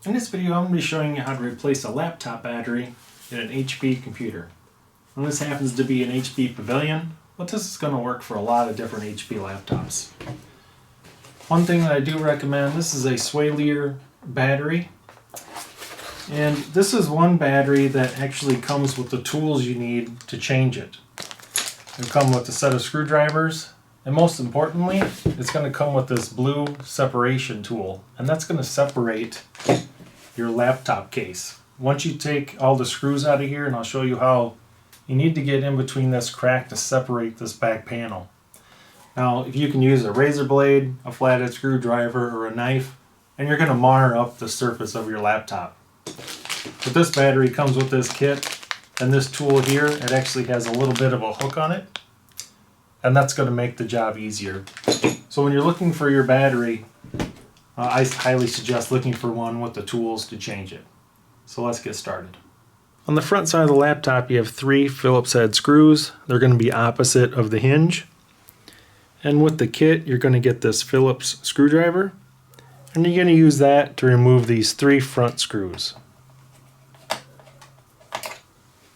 In this video, I'm going to be showing you how to replace a laptop battery in an HP computer. And this happens to be an HP Pavilion, but this is going to work for a lot of different HP laptops. One thing that I do recommend, this is a sway leader battery. And this is one battery that actually comes with the tools you need to change it. It'll come with a set of screwdrivers, and most importantly, it's going to come with this blue separation tool, and that's going to separate your laptop case. Once you take all the screws out of here, and I'll show you how, you need to get in between this crack to separate this back panel. Now, if you can use a razor blade, a flathead screwdriver, or a knife, and you're going to mar up the surface of your laptop. But this battery comes with this kit, and this tool here, it actually has a little bit of a hook on it, and that's going to make the job easier. So when you're looking for your battery, I highly suggest looking for one with the tools to change it. So let's get started. On the front side of the laptop, you have 3 Phillips head screws. They're going to be opposite of the hinge. And with the kit, you're going to get this Phillips screwdriver, and you're going to use that to remove these 3 front screws.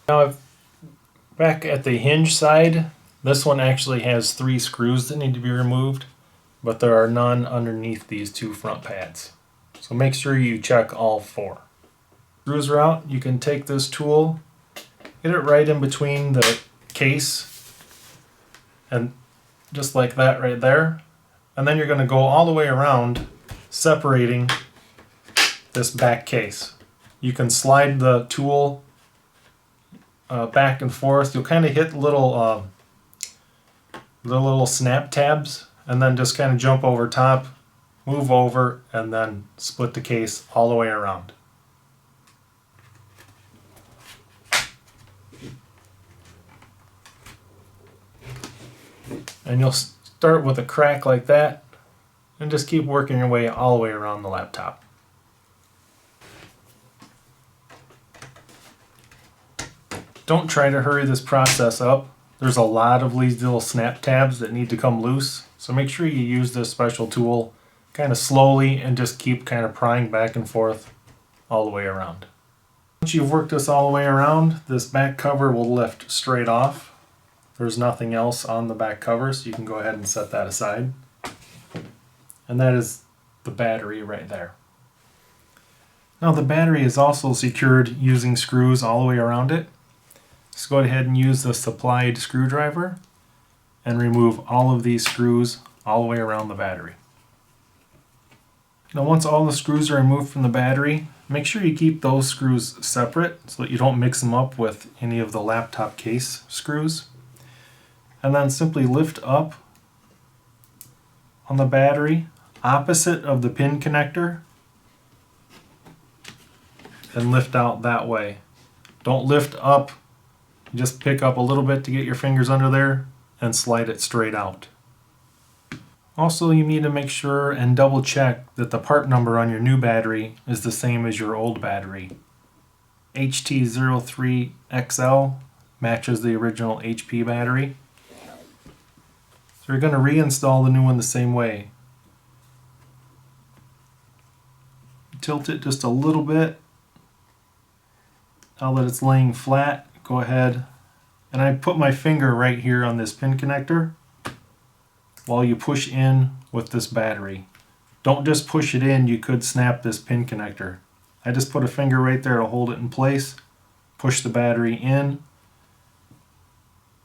Now, back at the hinge side, this one actually has 3 screws that need to be removed, but there are none underneath these 2 front pads. So make sure you check all 4. Screws are out. You can take this tool, get it right in between the case, and just like that right there. And then you're going to go all the way around, separating this back case. You can slide the tool back and forth. You'll kind of hit the little snap tabs, and then just kind of jump over top, move over, and then split the case all the way around. And you'll start with a crack like that, and just keep working your way all the way around the laptop. Don't try to hurry this process up. There's a lot of these little snap tabs that need to come loose, so make sure you use this special tool kind of slowly and just keep kind of prying back and forth all the way around. Once you've worked this all the way around, this back cover will lift straight off. There's nothing else on the back cover, so you can go ahead and set that aside. And that is the battery right there. Now the battery is also secured using screws all the way around it. Just go ahead and use the supplied screwdriver and remove all of these screws all the way around the battery. Now once all the screws are removed from the battery, make sure you keep those screws separate so that you don't mix them up with any of the laptop case screws. And then simply lift up on the battery opposite of the pin connector and lift out that way. Don't lift up. Just pick up a little bit to get your fingers under there and slide it straight out. Also, you need to make sure and double check that the part number on your new battery is the same as your old battery. HT03XL matches the original HP battery. So you're going to reinstall the new one the same way. Tilt it just a little bit. Now that it's laying flat, go ahead, and I put my finger right here on this pin connector while you push in with this battery. Don't just push it in, you could snap this pin connector. I just put a finger right there to hold it in place, push the battery in,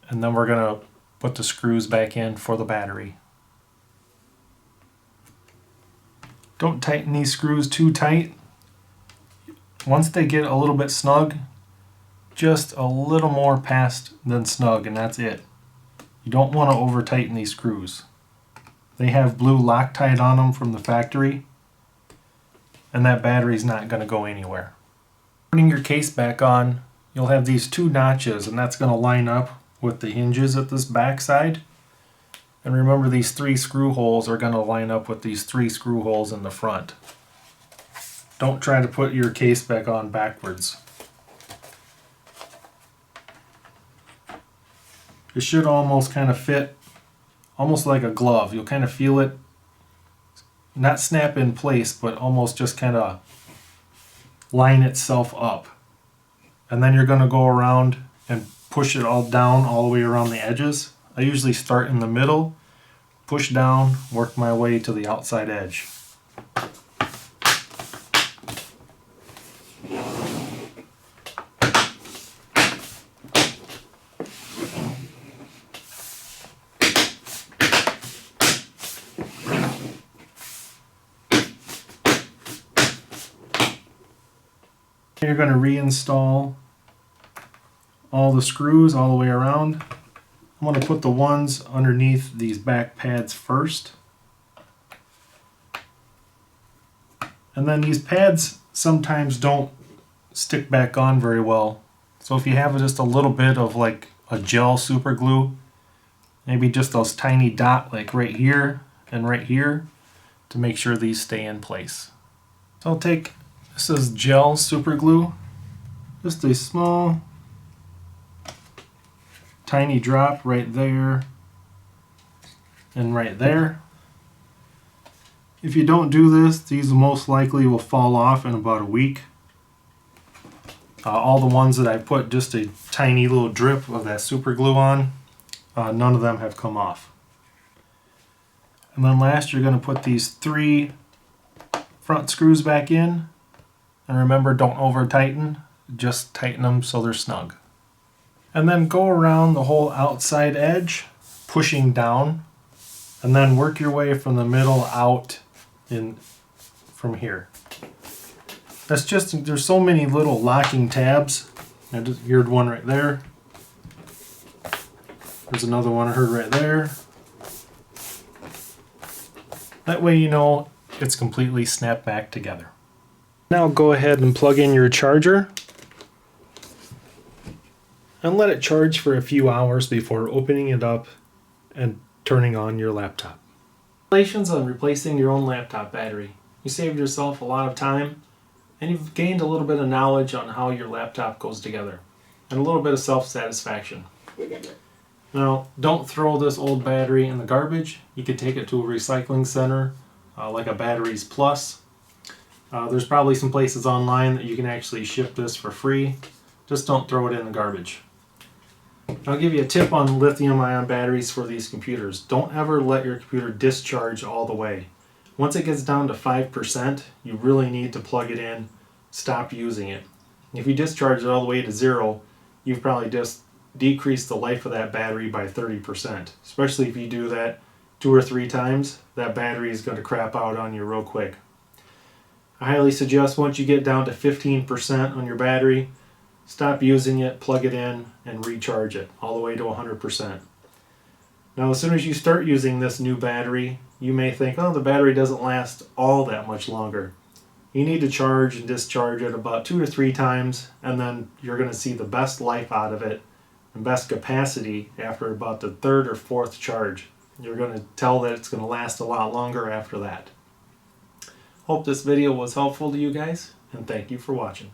and then we're going to put the screws back in for the battery. Don't tighten these screws too tight. Once they get a little bit snug, just a little more past than snug, and that's it. You don't want to over tighten these screws. They have blue Loctite on them from the factory, and that battery's not going to go anywhere. Putting your case back on, you'll have these 2 notches, and that's going to line up with the hinges at this back side. And remember, these 3 screw holes are going to line up with these 3 screw holes in the front. Don't try to put your case back on backwards. It should almost kind of fit, almost like a glove. You'll kind of feel it not snap in place, but almost just kind of line itself up. And then you're going to go around and push it all down all the way around the edges. I usually start in the middle, push down, work my way to the outside edge. You're going to reinstall all the screws all the way around. I'm going to put the ones underneath these back pads first. And then these pads sometimes don't stick back on very well. So if you have just a little bit of like a gel super glue, maybe just those tiny dot like right here and right here to make sure these stay in place. So I'll take, this is gel super glue, just a small tiny drop right there and right there. If you don't do this, these most likely will fall off in about a week. All the ones that I put just a tiny little drip of that super glue on, none of them have come off. And then last, you're going to put these 3 front screws back in. And remember, don't over tighten, just tighten them so they're snug. And then go around the whole outside edge, pushing down, and then work your way from the middle out in from here. That's just, there's so many little locking tabs. I just heard one right there. There's another one I heard right there. That way you know it's completely snapped back together. Now go ahead and plug in your charger and let it charge for a few hours before opening it up and turning on your laptop. Congratulations on replacing your own laptop battery. You saved yourself a lot of time and you've gained a little bit of knowledge on how your laptop goes together and a little bit of self-satisfaction. Now, don't throw this old battery in the garbage. You could take it to a recycling center like a Batteries Plus. There's probably some places online that you can actually ship this for free. Just don't throw it in the garbage. I'll give you a tip on lithium-ion batteries for these computers. Don't ever let your computer discharge all the way. Once it gets down to 5%, you really need to plug it in, stop using it. If you discharge it all the way to 0, you've probably just decreased the life of that battery by 30%. Especially if you do that 2 or 3 times, that battery is going to crap out on you real quick. I highly suggest once you get down to 15% on your battery, stop using it, plug it in, and recharge it all the way to 100%. Now as soon as you start using this new battery, you may think, oh, the battery doesn't last all that much longer. You need to charge and discharge it about 2 to 3 times, and then you're going to see the best life out of it and best capacity after about the 3rd or 4th charge. You're going to tell that it's going to last a lot longer after that. Hope this video was helpful to you guys, and thank you for watching.